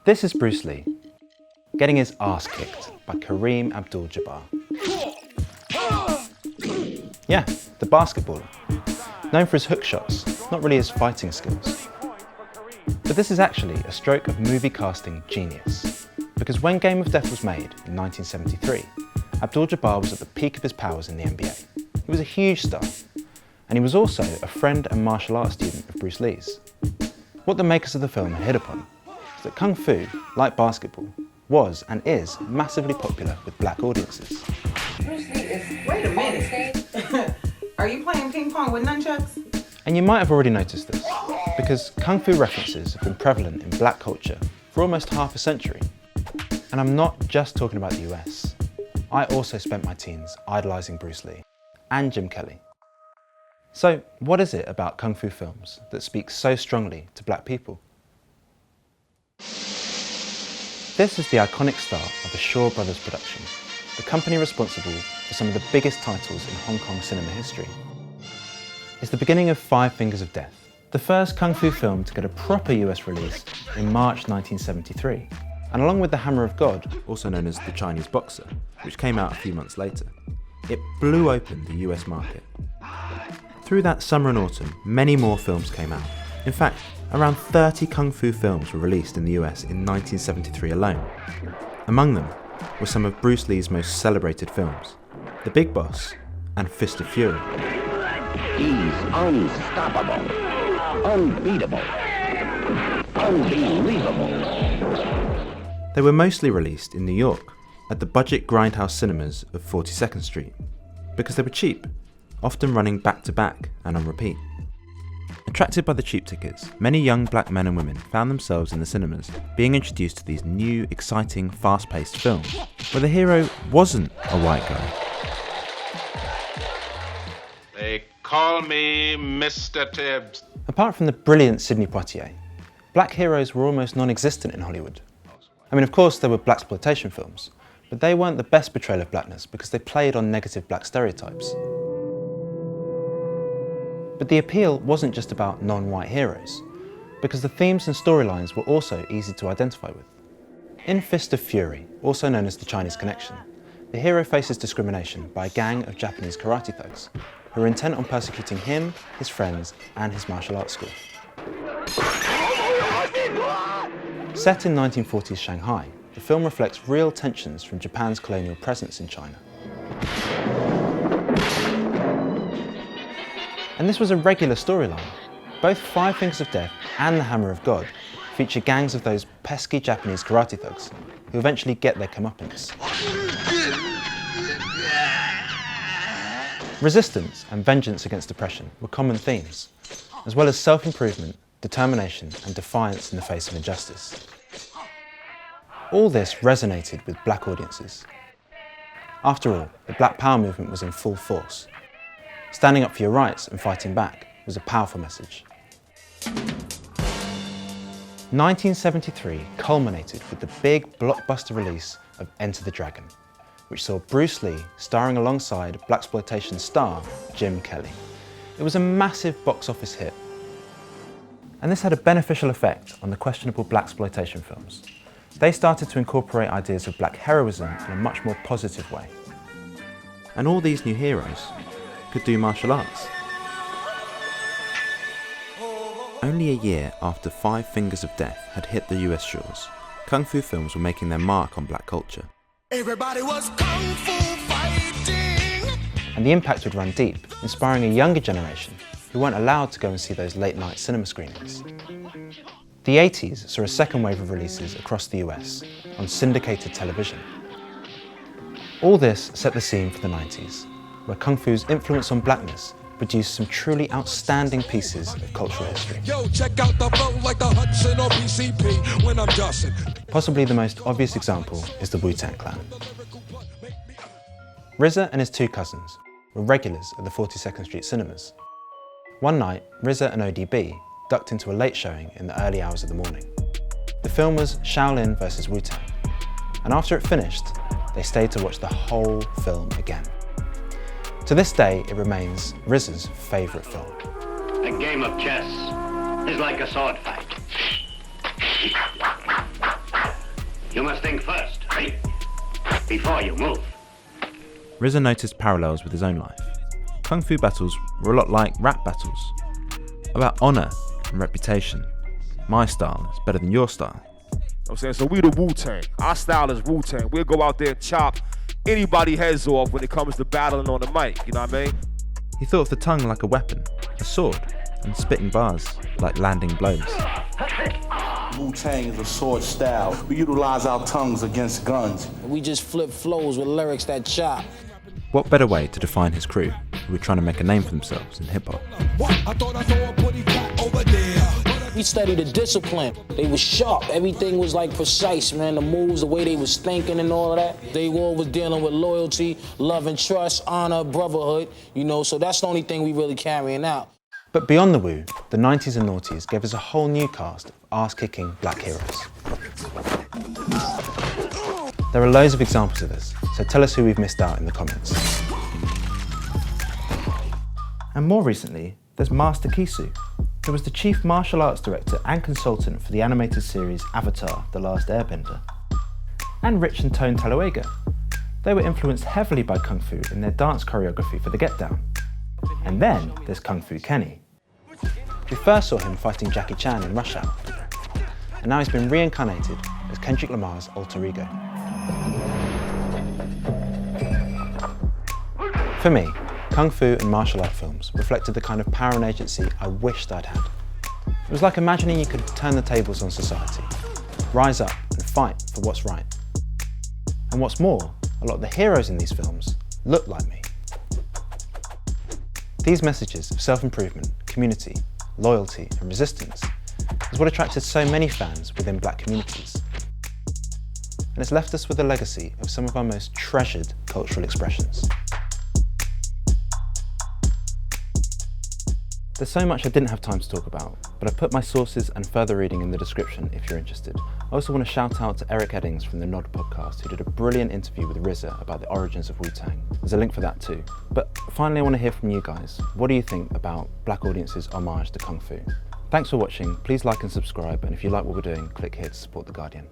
This is Bruce Lee, getting his arse kicked by Kareem Abdul-Jabbar. Yeah, the basketballer, known for his hook shots, not really his fighting skills. But this is actually a stroke of movie casting genius, because when Game of Death was made in 1973, Abdul-Jabbar was at the peak of his powers in the NBA. He was a huge star, and he was also a friend and martial arts student of Bruce Lee's. What the makers of the film hit upon is that Kung Fu, like basketball, was and is massively popular with black audiences. Bruce Lee is, wait a minute. Are you playing ping pong with nunchucks? And you might have already noticed this, because Kung Fu references have been prevalent in black culture for almost half a century. And I'm not just talking about the US. I also spent my teens idolising Bruce Lee and Jim Kelly. So what is it about Kung Fu films that speaks so strongly to black people? This is the iconic start of the Shaw Brothers production, the company responsible for some of the biggest titles in Hong Kong cinema history. It's the beginning of Five Fingers of Death, the first Kung Fu film to get a proper US release in March 1973. And along with The Hammer of God, also known as The Chinese Boxer, which came out a few months later, it blew open the US market. Through that summer and autumn, many more films came out. In fact, around 30 Kung Fu films were released in the US in 1973 alone. Among them were some of Bruce Lee's most celebrated films, The Big Boss and Fist of Fury. He's unstoppable, unbeatable, unbelievable. They were mostly released in New York at the budget grindhouse cinemas of 42nd Street because they were cheap, often running back to back and on repeat. Attracted by the cheap tickets, many young black men and women found themselves in the cinemas being introduced to these new, exciting, fast-paced films where the hero wasn't a white guy. They call me Mr. Tibbs. Apart from the brilliant Sidney Poitier, black heroes were almost non-existent in Hollywood. I mean, of course, there were blaxploitation films, but they weren't the best portrayal of blackness because they played on negative black stereotypes. But the appeal wasn't just about non-white heroes, because the themes and storylines were also easy to identify with. In Fist of Fury, also known as The Chinese Connection, the hero faces discrimination by a gang of Japanese karate thugs who are intent on persecuting him, his friends, and his martial arts school. Set in 1940s Shanghai, the film reflects real tensions from Japan's colonial presence in China. And this was a regular storyline. Both Five Fingers of Death and The Hammer of God feature gangs of those pesky Japanese karate thugs who eventually get their comeuppance. Resistance and vengeance against oppression were common themes, as well as self-improvement, determination and defiance in the face of injustice. All this resonated with black audiences. After all, the Black Power movement was in full force. Standing up for your rights and fighting back was a powerful message. 1973 culminated with the big blockbuster release of Enter the Dragon, which saw Bruce Lee starring alongside blaxploitation star Jim Kelly. It was a massive box office hit. And this had a beneficial effect on the questionable blaxploitation films. They started to incorporate ideas of black heroism in a much more positive way. And all these new heroes could do martial arts. Only a year after Five Fingers of Death had hit the US shores, Kung Fu films were making their mark on black culture. Everybody was Kung Fu fighting! And the impact would run deep, inspiring a younger generation who weren't allowed to go and see those late-night cinema screenings. The 80s saw a second wave of releases across the US on syndicated television. All this set the scene for the 90s, where Kung Fu's influence on blackness produced some truly outstanding pieces of cultural history. Yo, check out the flow like the Hudson or PCP when I'm dusting. Possibly the most obvious example is the Wu-Tang Clan. RZA and his two cousins were regulars at the 42nd Street cinemas. One night, RZA and ODB ducked into a late showing in the early hours of the morning. The film was Shaolin vs. Wu-Tang, and after it finished, they stayed to watch the whole film again. To this day, it remains RZA's favourite film. A game of chess is like a sword fight. You must think first, right? Before you move. RZA noticed parallels with his own life. Kung Fu battles were a lot like rap battles, about honour and reputation. My style is better than your style. You know what I'm saying? So we the Wu-Tang. Our style is Wu-Tang. We'll go out there and chop anybody heads off when it comes to battling on the mic, you know what I mean? He thought of the tongue like a weapon, a sword, and spitting bars like landing blows. Wu-Tang is a sword style. We utilize our tongues against guns. We just flip flows with lyrics that chop. What better way to define his crew, who were trying to make a name for themselves in hip-hop? I thought I saw a pretty cat over there. We studied the discipline. They was sharp. Everything was like precise, man. The moves, the way they was thinking and all of that. They all was dealing with loyalty, love and trust, honor, brotherhood, you know, so that's the only thing we really carrying out. But beyond the Wu, the 90s and noughties gave us a whole new cast of arse-kicking black heroes. There are loads of examples of this, so tell us who we've missed out in the comments. And more recently, there's Master Kisu, who was the chief martial arts director and consultant for the animated series Avatar: The Last Airbender. And Rich and Tone Talluega. They were influenced heavily by Kung Fu in their dance choreography for the Get Down. And then there's Kung Fu Kenny. We first saw him fighting Jackie Chan in Rush Hour, and now he's been reincarnated as Kendrick Lamar's alter ego. For me, Kung Fu and martial art films reflected the kind of power and agency I wished I'd had. It was like imagining you could turn the tables on society, rise up and fight for what's right. And what's more, a lot of the heroes in these films look like me. These messages of self-improvement, community, loyalty and resistance is what attracted so many fans within black communities. And it's left us with a legacy of some of our most treasured cultural expressions. There's so much I didn't have time to talk about, but I've put my sources and further reading in the description if you're interested. I also want to shout out to Eric Eddings from the Nod podcast, who did a brilliant interview with RZA about the origins of Wu-Tang. There's a link for that too. But finally, I want to hear from you guys. What do you think about black audiences' homage to Kung Fu? Thanks for watching. Please like and subscribe, and if you like what we're doing, click here to support The Guardian.